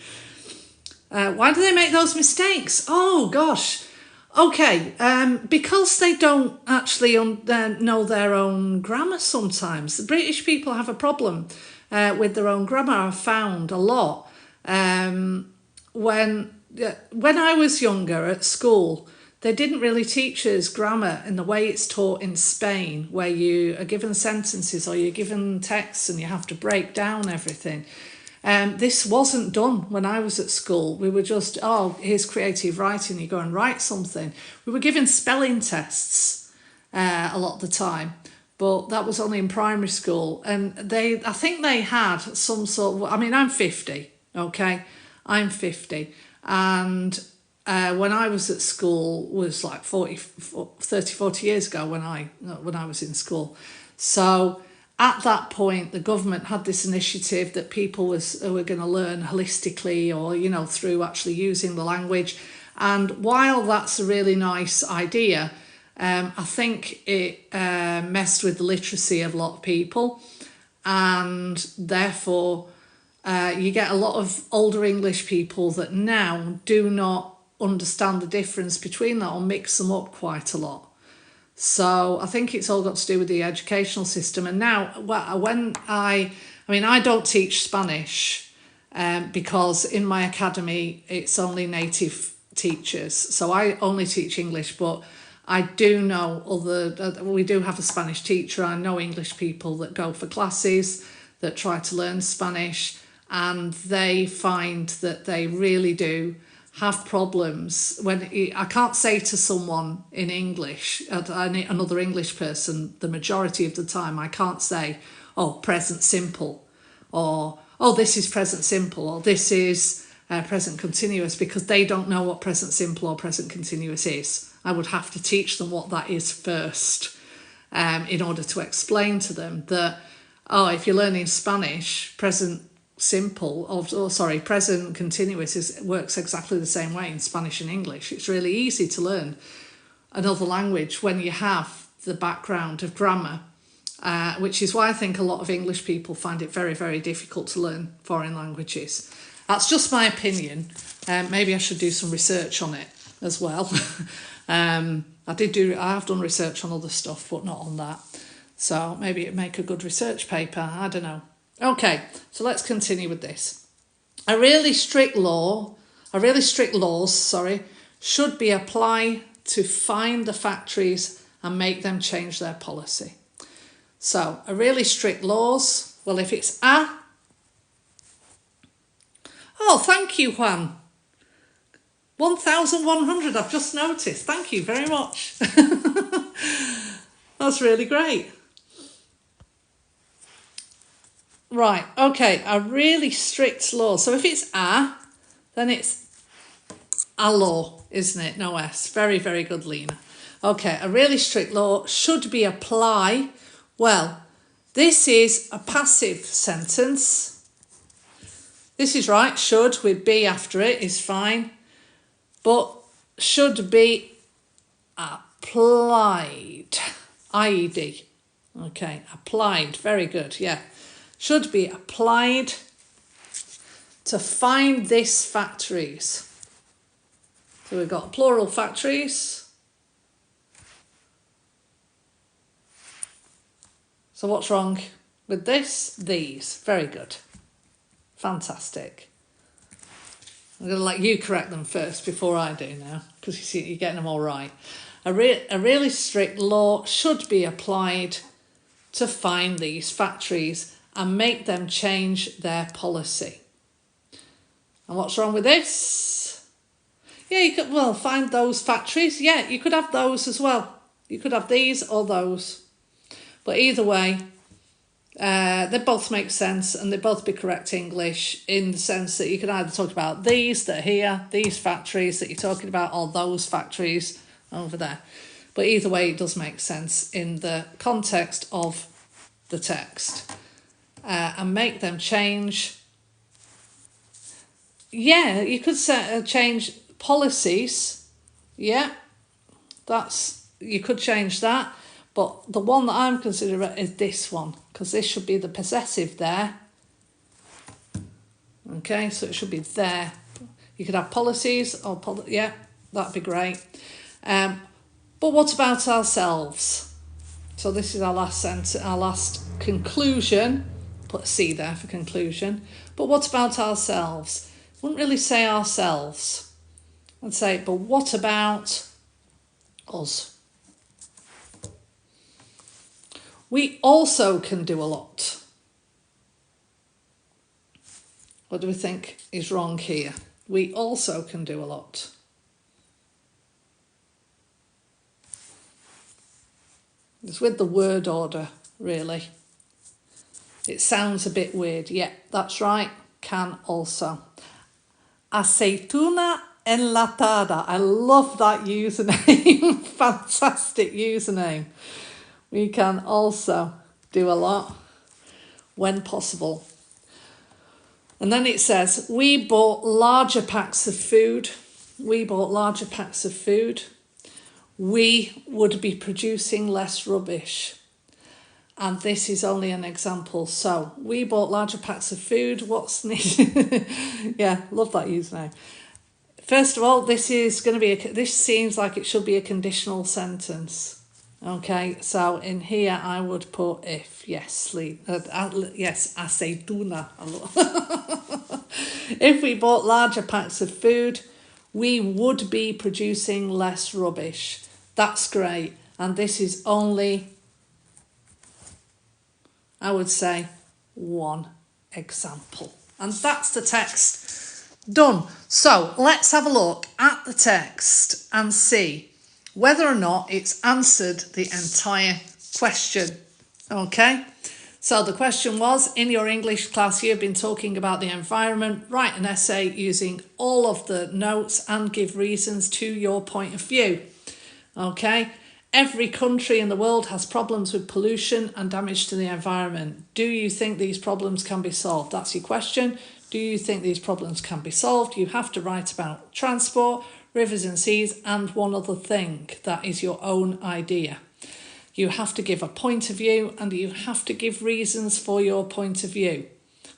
Why do they make those mistakes? Oh, gosh. Okay, because they don't actually know their own grammar sometimes. The British people have a problem with their own grammar, I've found a lot. When I was younger at school, they didn't really teach us grammar in the way it's taught in Spain, where you are given sentences or you're given texts and you have to break down everything. This wasn't done when I was at school. We were just, here's creative writing, you go and write something. We were given spelling tests a lot of the time, but that was only in primary school. And I think they had some sort of, I'm 50, okay? I'm 50. And when I was at school was like 40 years ago when I was in school. So at that point, the government had this initiative that people were going to learn holistically, or, through actually using the language. And while that's a really nice idea, I think it messed with the literacy of a lot of people. And therefore, you get a lot of older English people that now do not understand the difference between that, or mix them up quite a lot. So I think it's all got to do with the educational system. And now when I don't teach Spanish because in my academy it's only native teachers, so I only teach English, but I do know we do have a Spanish teacher. I know English people that go for classes that try to learn Spanish, and they find that they really do have problems when I can't say to someone in English, another English person, the majority of the time, I can't say, oh, present simple, or oh, this is present simple, or this is present continuous, because they don't know what present simple or present continuous is. I would have to teach them what that is first, in order to explain to them that, oh, if you're learning Spanish, present simple, present continuous works exactly the same way in Spanish and English. It's really easy to learn another language when you have the background of grammar, which is why I think a lot of English people find it very, very difficult to learn foreign languages. That's just my opinion. Maybe I should do some research on it as well. I have done research on other stuff, but not on that. So maybe it'd make a good research paper. I don't know. Okay, so let's continue with this. Really strict laws, should be applied to fine the factories and make them change their policy. So, a really strict laws, well, if it's oh, thank you, Juan. 1,100, I've just noticed. Thank you very much. That's really great. Right, okay, a really strict law. So if it's then it's a law, isn't it? No S. Very, very good, Lena. Okay, a really strict law should be applied. Well, this is a passive sentence. This is right, should with be after it is fine. But should be applied. IED. Okay, applied. Very good, yeah. Should be applied to find this factories. So we've got plural factories. So what's wrong with this? These. Very good. Fantastic. I'm going to let you correct them first before I do now, because you see you're getting them all right. A really strict law should be applied to find these factories and make them change their policy. And what's wrong with this? Yeah, you could, well, find those factories. Yeah, you could have those as well. You could have these or those. But either way, they both make sense and they both be correct English, in the sense that you can either talk about these that are here, these factories that you're talking about, or those factories over there. But either way, it does make sense in the context of the text. And make them change. Yeah, you could change policies. Yeah, you could change that. But the one that I'm considering is this one, because this should be the possessive there. Okay, so it should be there. You could have policies or yeah, that'd be great. But what about ourselves? So this is our last sentence, our last conclusion. Put a C there for conclusion. But what about ourselves? Wouldn't really say ourselves. I'd say, but what about us? We also can do a lot. What do we think is wrong here? We also can do a lot. It's with the word order, really. It sounds a bit weird. Yeah, that's right. Can also. Aceituna enlatada. I love that username. Fantastic username. We can also do a lot when possible. And then it says, we bought larger packs of food. We bought larger packs of food. We would be producing less rubbish. And this is only an example. So we bought larger packs of food. What's needed? Yeah, love that username. First of all, this seems like it should be a conditional sentence. Okay, so in here I would put if. Yes, yes, aceituna. If we bought larger packs of food, we would be producing less rubbish. That's great. And this is only, I would say, one example. And that's the text done. So let's have a look at the text and see whether or not it's answered the entire question. Okay, so the question was, in your English class you've been talking about the environment, write an essay using all of the notes and give reasons to your point of view. Okay, every country in the world has problems with pollution and damage to the environment. Do you think these problems can be solved? That's your question. Do you think these problems can be solved? You have to write about transport, rivers and seas, and one other thing that is your own idea. You have to give a point of view and you have to give reasons for your point of view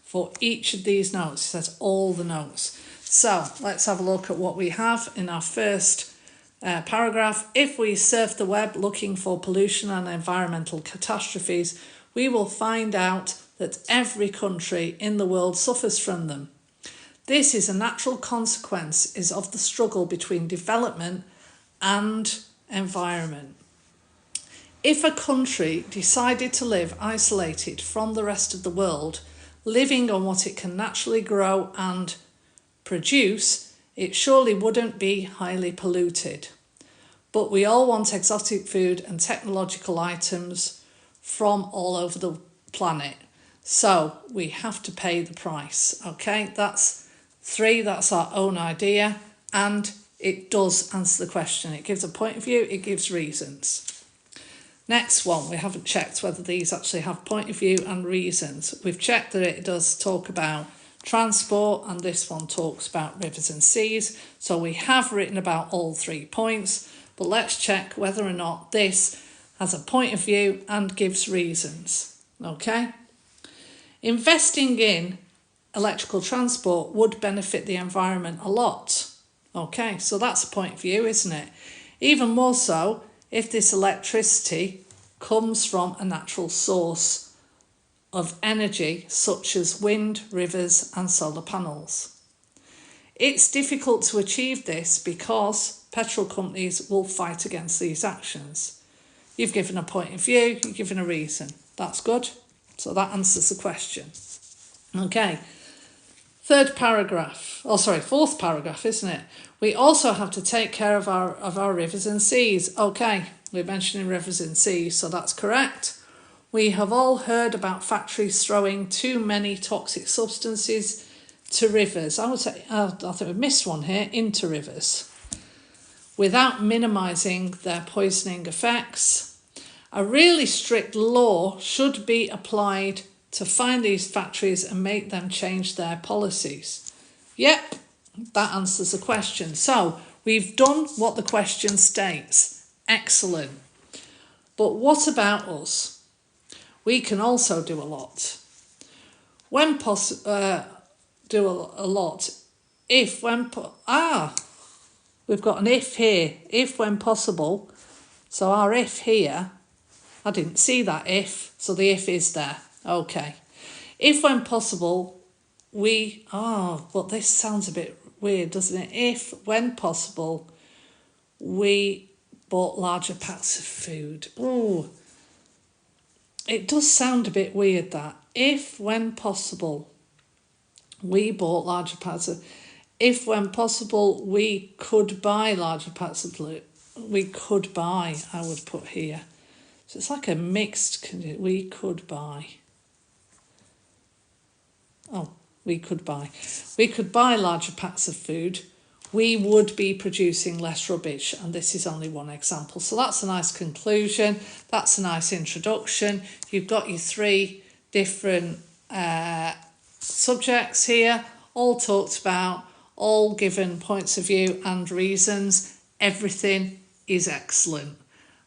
for each of these notes. It says all the notes. So let's have a look at what we have in our first paragraph. If we surf the web looking for pollution and environmental catastrophes, we will find out that every country in the world suffers from them. This is a natural consequence of the struggle between development and environment. If a country decided to live isolated from the rest of the world, living on what it can naturally grow and produce, it surely wouldn't be highly polluted. But we all want exotic food and technological items from all over the planet. So we have to pay the price. Okay, that's 3, that's our own idea, and it does answer the question. It gives a point of view, it gives reasons. Next one, we haven't checked whether these actually have point of view and reasons. We've checked that it does talk about transport, and this one talks about rivers and seas. So we have written about all 3 points, but let's check whether or not this has a point of view and gives reasons. Okay? Investing in electrical transport would benefit the environment a lot. Okay, so that's a point of view, isn't it? Even more so if this electricity comes from a natural source of energy such as wind, rivers and solar panels. It's difficult to achieve this because petrol companies will fight against these actions. You've given a point of view, you've given a reason. That's good. So that answers the question. Okay. Fourth paragraph, isn't it? We also have to take care of our rivers and seas. Okay, we're mentioning rivers and seas, so that's correct. We have all heard about factories throwing too many toxic substances to rivers. I would say, I think we missed one here, into rivers, without minimising their poisoning effects. A really strict law should be applied to find these factories and make them change their policies. Yep, that answers the question. So we've done what the question states. Excellent. But what about us? We can also do a lot. We've got an if here. If when possible. So our if here, I didn't see that if, so the if is there. Okay. If when possible, but this sounds a bit weird, doesn't it? If when possible, we bought larger packs of food. Oh, it does sound a bit weird that. If when possible, we bought larger packs of... If when possible, we could buy larger packs of food. We could buy, I would put here. So it's like a mixed... We could buy. We could buy larger packs of food. We would be producing less rubbish, and this is only one example. So that's a nice conclusion. That's a nice introduction. You've got your 3 different subjects here, all talked about, all given points of view and reasons. Everything is excellent.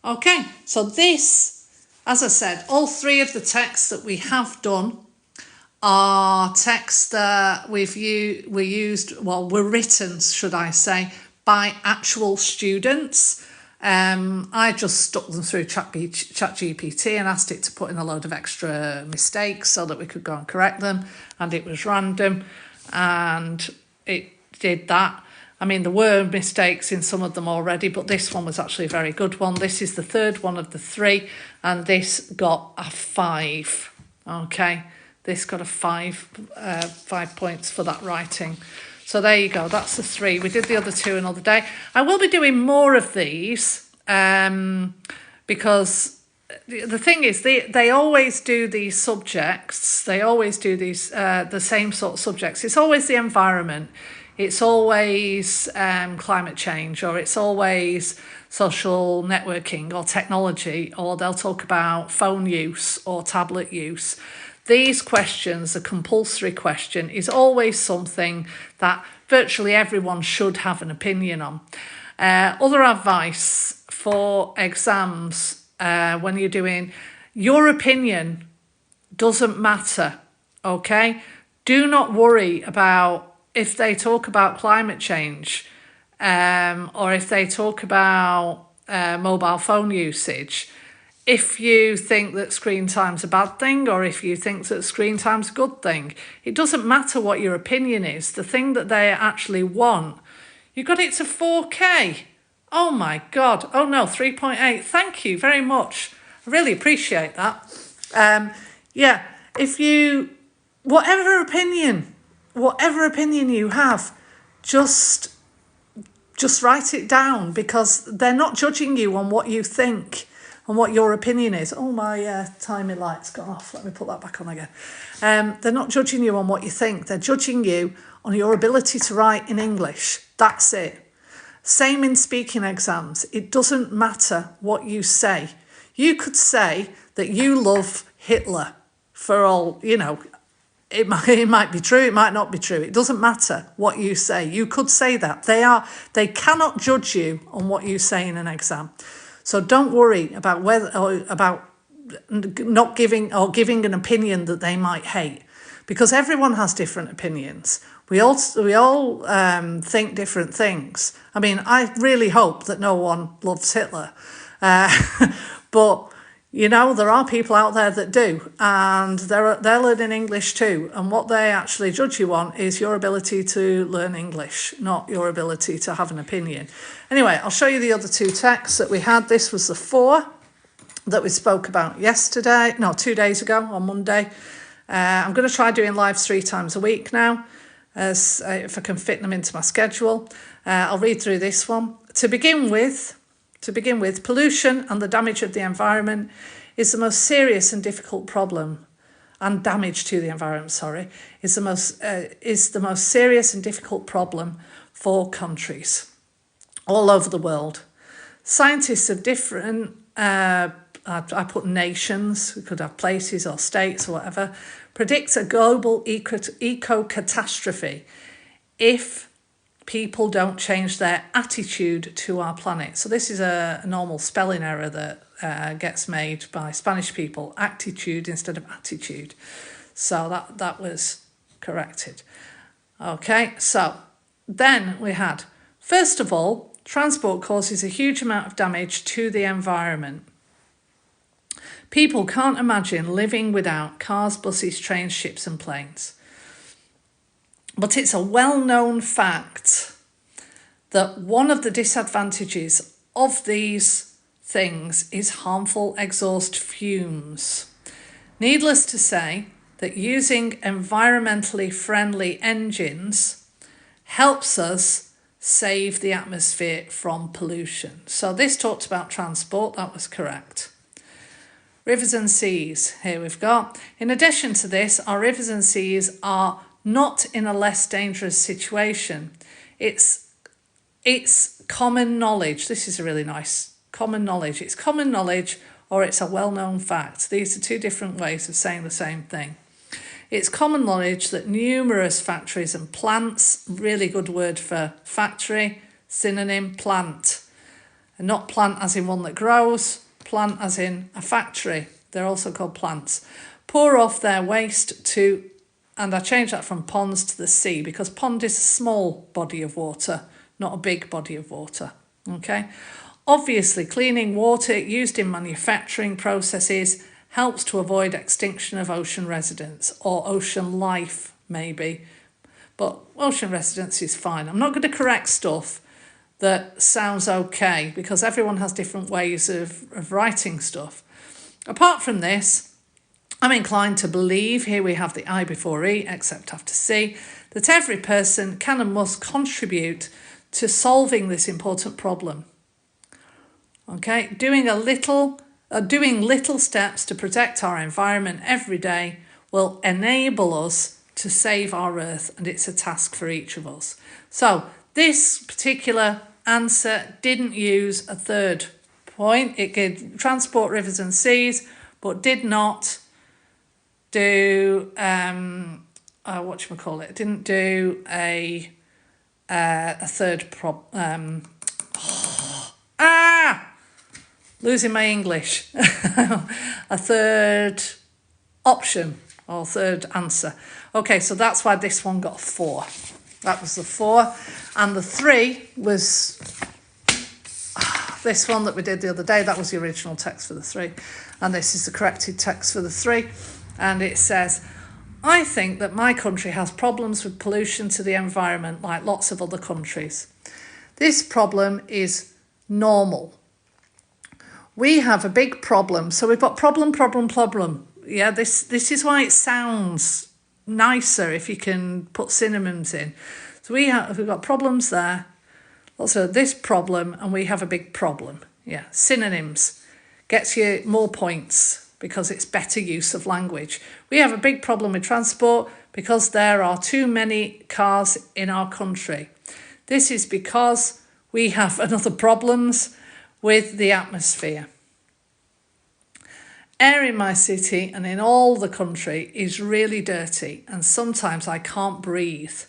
Okay, so this, as I said, all 3 of the texts that we have done are texts that were written, should I say, by actual students. I just stuck them through ChatGPT and asked it to put in a load of extra mistakes so that we could go and correct them, and it was random, and it did that. I mean, there were mistakes in some of them already, but this one was actually a very good one. This is the third one of the 3, and this got a 5. Okay, this got a 5 points for that writing. So there you go, that's the 3. We did the other 2 another day. I will be doing more of these because the thing is, they always do these subjects. They always do these the same sort of subjects. It's always the environment. It's always climate change, or it's always social networking or technology, or they'll talk about phone use or tablet use. These questions, a compulsory question, is always something that virtually everyone should have an opinion on. Other advice for exams when you're doing, your opinion doesn't matter, okay? Do not worry about if they talk about climate change or if they talk about mobile phone usage. If you think that screen time's a bad thing, or if you think that screen time's a good thing, it doesn't matter what your opinion is. The thing that they actually want, you got it to 4K. Oh my God. Oh no, 3.8. Thank you very much. I really appreciate that. Yeah, if you, whatever opinion you have, just write it down, because they're not judging you on what you think and what your opinion is. Oh, my timing light's gone off. Let me put that back on again. They're not judging you on what you think. They're judging you on your ability to write in English. That's it. Same in speaking exams. It doesn't matter what you say. You could say that you love Hitler for all, you know, it might be true, it might not be true. It doesn't matter what you say. You could say that. They cannot judge you on what you say in an exam. So don't worry about about not giving an opinion that they might hate, because everyone has different opinions. We all think different things. I mean, I really hope that no one loves Hitler, but you know, there are people out there that do, and they're learning English too. And what they actually judge you on is your ability to learn English, not your ability to have an opinion. Anyway, I'll show you the other 2 texts that we had. This was the 4 that we spoke about 2 days ago on Monday. I'm going to try doing lives 3 times a week now, as if I can fit them into my schedule. I'll read through this one. To begin with, pollution and the damage of the environment is the most serious and difficult problem, and damage to the environment, is the most serious and difficult problem for countries all over the world. Scientists of different, I put nations, we could have places or states or whatever, predict a global eco-catastrophe if people don't change their attitude to our planet. So this is a normal spelling error that gets made by Spanish people, attitude instead of attitude. So that was corrected. Okay, so then we had, first of all, transport causes a huge amount of damage to the environment. People can't imagine living without cars, buses, trains, ships and planes. But it's a well-known fact that one of the disadvantages of these things is harmful exhaust fumes. Needless to say that using environmentally friendly engines helps us save the atmosphere from pollution. So this talked about transport, that was correct. Rivers and seas, here we've got. In addition to this, our rivers and seas are not in a less dangerous situation. It's common knowledge. This is a really nice common knowledge. It's common knowledge, or it's a well-known fact. These are 2 different ways of saying the same thing. It's common knowledge that numerous factories and plants, really good word for factory, synonym plant, and not plant as in one that grows, plant as in a factory. They're also called plants. Pour off their waste to, and I changed that from ponds to the sea, because pond is a small body of water, not a big body of water. Okay. Obviously, cleaning water used in manufacturing processes helps to avoid extinction of ocean residents, or ocean life maybe. but ocean residents is fine. I'm not going to correct stuff that sounds okay because everyone has different ways of writing stuff. Apart from this, I'm inclined to believe, here we have the I before E, except after C, that every person can and must contribute to solving this important problem. Okay, doing little steps to protect our environment every day will enable us to save our Earth, and it's a task for each of us. So this particular answer didn't use a third point. It did transport rivers and seas, but did not do it didn't do a third losing my English. A third option or third answer. Okay, so that's why this one got 4. That was the 4. And the 3 was this one that we did the other day. That was the original text for the 3. And this is the corrected text for the 3. And it says, I think that my country has problems with pollution to the environment like lots of other countries. This problem is normal. We have a big problem. So we've got problem. Yeah, this is why it sounds nicer if you can put synonyms in. So we've got problems there. Also this problem, and we have a big problem. Yeah, synonyms gets you more points because it's better use of language. We have a big problem with transport because there are too many cars in our country. This is because we have another problems with the atmosphere. Air in my city and in all the country is really dirty, and sometimes I can't breathe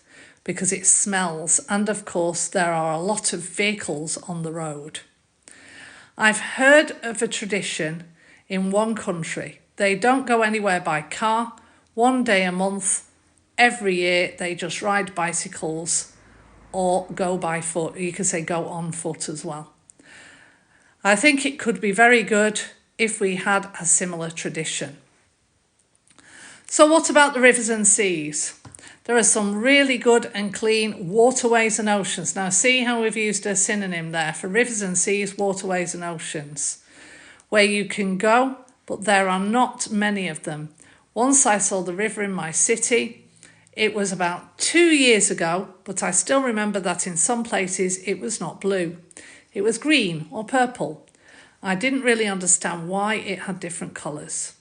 because it smells, and of course there are a lot of vehicles on the road. I've heard of a tradition in one country. They don't go anywhere by car. One day a month, every year, they just ride bicycles or go by foot. You could say go on foot as well. I think it could be very good if we had a similar tradition. So what about the rivers and seas? There are some really good and clean waterways and oceans. Now see how we've used a synonym there for rivers and seas, waterways and oceans, where you can go, but there are not many of them. Once I saw the river in my city. It was about 2 years ago, but I still remember that in some places it was not blue. It was green or purple. I didn't really understand why it had different colours.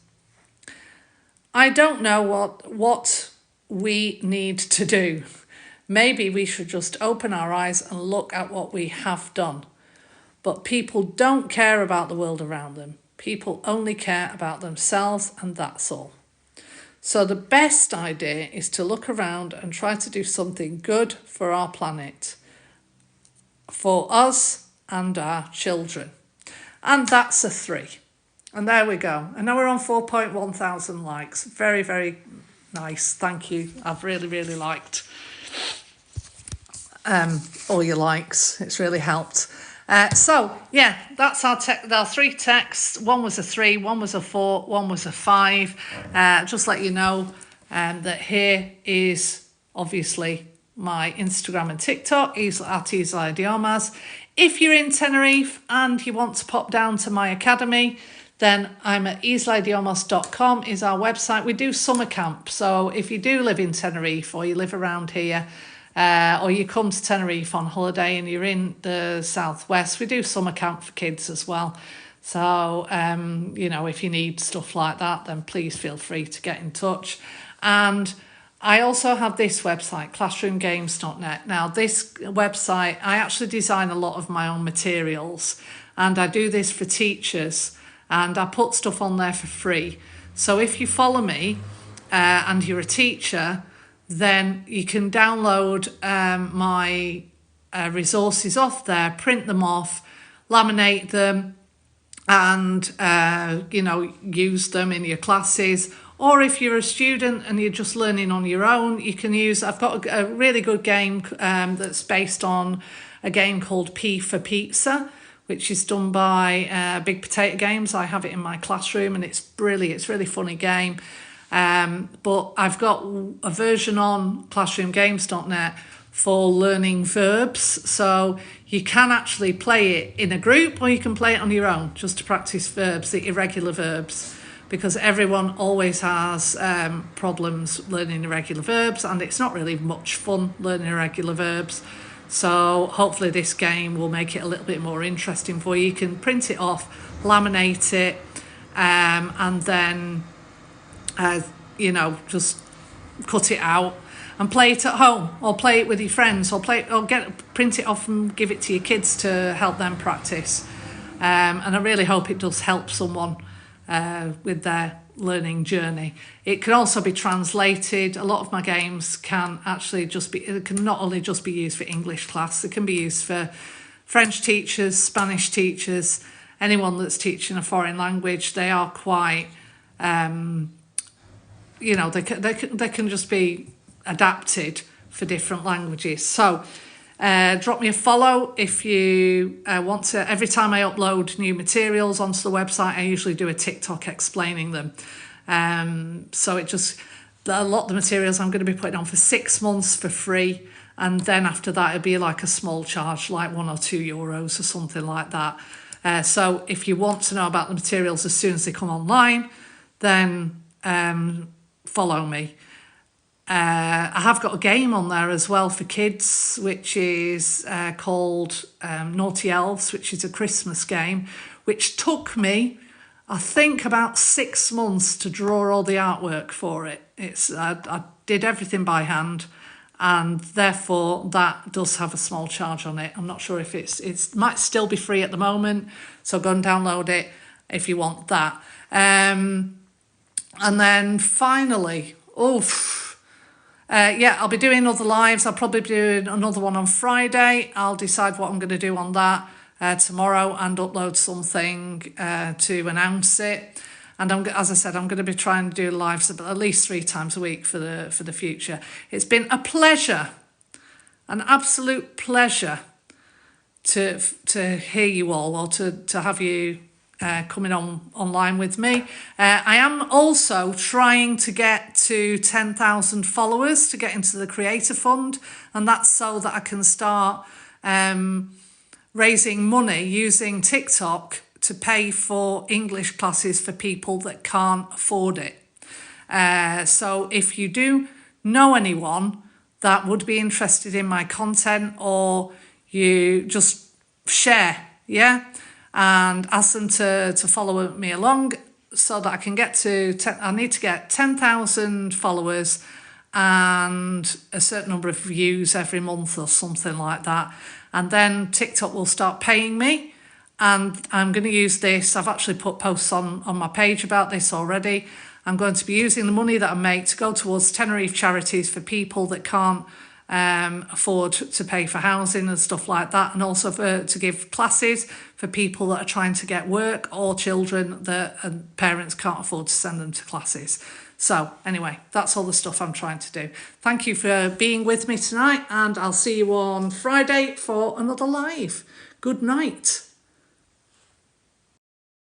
I don't know what we need to do. Maybe we should just open our eyes and look at what we have done. But people don't care about the world around them. People only care about themselves, and that's all. So the best idea is to look around and try to do something good for our planet, for us and our children. And that's a 3. And there we go. And now we're on 4.1 thousand likes. Very, very nice. Thank you. I've really liked all your likes. It's really helped. So, yeah, that's our 3 texts. One was a 3, one was a 4, one was a 5. Just let you know that here is obviously my Instagram and TikTok, at Isla Idiomas. If you're in Tenerife and you want to pop down to my academy, then I'm at islaidiomas.com is our website. We do summer camp. So if you do live in Tenerife or you live around here, or you come to Tenerife on holiday and you're in the southwest, we do summer camp for kids as well. So, if you need stuff like that, then please feel free to get in touch. And I also have this website, classroomgames.net. Now, this website, I actually design a lot of my own materials, and I do this for teachers, and I put stuff on there for free. So if you follow me and you're a teacher, then you can download my resources off there, print them off, laminate them, and use them in your classes. Or if you're a student and you're just learning on your own, you can use, I've got a really good game that's based on a game called P for Pizza, which is done by Big Potato Games. I have it in my classroom and it's brilliant. It's a really funny game. But I've got a version on classroomgames.net for learning verbs. So you can actually play it in a group or you can play it on your own just to practice verbs, the irregular verbs, because everyone always has problems learning irregular verbs, and it's not really much fun learning irregular verbs. So hopefully this game will make it a little bit more interesting for you. You can print it off, laminate it, and then just cut it out and play it at home, or play it with your friends, or print it off and give it to your kids to help them practice. And I really hope it does help someone with their learning journey. It can also be translated. A lot of my games can actually it can not only just be used for English class, it can be used for French teachers, Spanish teachers, anyone that's teaching a foreign language. They are quite, they can just be adapted for different languages. So drop me a follow if you want to. Every time I upload new materials onto the website, I usually do a TikTok explaining them. So a lot of the materials I'm going to be putting on for 6 months for free, and then after that it'll be like a small charge, like €1 or €2 or something like that. So if you want to know about the materials as soon as they come online, then follow me. I have got a game on there as well for kids, which is called Naughty Elves, which is a Christmas game, which took me, I think, about 6 months to draw all the artwork for it. I did everything by hand, and therefore that does have a small charge on it. I'm not sure if it might still be free at the moment, so go and download it if you want that. And then finally, I'll be doing other lives. I'll probably be doing another one on Friday. I'll decide what I'm going to do on that tomorrow and upload something to announce it. And as I said, I'm going to be trying to do lives at least 3 times a week for the future. It's been a pleasure, an absolute pleasure to hear you all, or to have you coming online with me. I am also trying to get to 10,000 followers to get into the Creator Fund, and that's so that I can start raising money using TikTok to pay for English classes for people that can't afford it. So if you do know anyone that would be interested in my content, or you just share, and ask them to follow me along so that I can get to, I need to get 10,000 followers and a certain number of views every month or something like that. And then TikTok will start paying me. And I'm going to use this. I've actually put posts on my page about this already. I'm going to be using the money that I make to go towards Tenerife charities for people that can't afford to pay for housing and stuff like that, and also to give classes for people that are trying to get work, or children that parents can't afford to send them to classes. So anyway, that's all the stuff I'm trying to do. Thank you for being with me tonight, and I'll see you on Friday for another live. Good night.